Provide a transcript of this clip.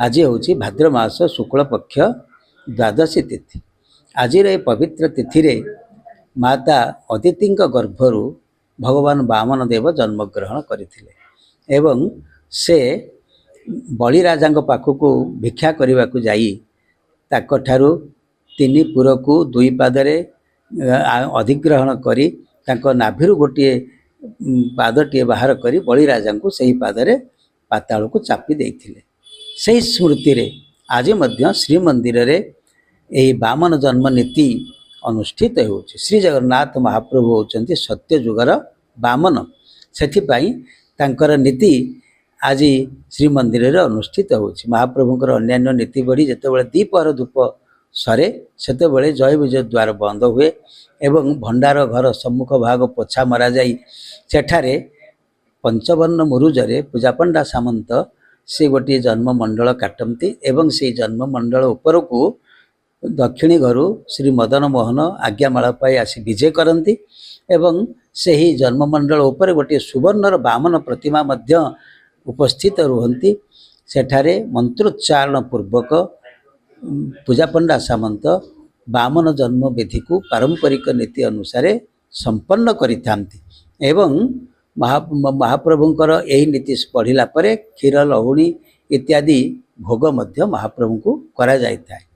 आज हूँ भाद्र मास शुक्ल पक्ष द्वादशी तिथि। आज पवित्र तिथि रे माता अदिति गर्भर भगवान वामन देव जन्मग्रहण करथिले एवं से बलिराजा पाखक भिक्षा करने को जाई ताकठारु तीन पुरकू दुई पादरे अधिग्रहण करी ताको नाभिरु गोटे पादटे बाहर करी बलिराजा को सही पादरे पाताल को चापी देथिले। सही स्मृति रे आज मध्य श्रीमंदिर रे यही वामन जन्म नीति अनुष्ठित हो। श्री जगन्नाथ महाप्रभु होचंती सत्य जुगर वामन, सेथिपाई तांकर नीति आज श्रीमंदिर रे अनुष्ठित हो। महाप्रभुंकर अन्यान्य नीति बढ़ी जितेबाला दीपहर धूप सरे सेतेबेले जय विजय द्वार बंद हुए एवं भंडार घर सम्मुख भाग पोछा मरा जाई सेठारे पंचवर्ण मुरुजरे पूजापंडा सामंत से गोटे जन्म मंडल काटती एवं से जन्म मंडल उपरकू दक्षिणी घरु श्री मदन मोहन आज्ञामाला पाई आसी विजय करती एवं से ही जन्म मंडल उपर गोटे सुवर्णर वामन प्रतिमा मध्य उपस्थित रुहंती। सेठारे मंत्रोच्चारण पूर्वक पूजापंडा सामंत वामन जन्म विधि को पारंपरिक नीति अनुसार संपन्न करिथांती एवं महाप्रभुंकर यही नीति पढ़िला परे क्षीर लहुणी इत्यादि भोग मध्य महाप्रभु को करा जायଥାଏ।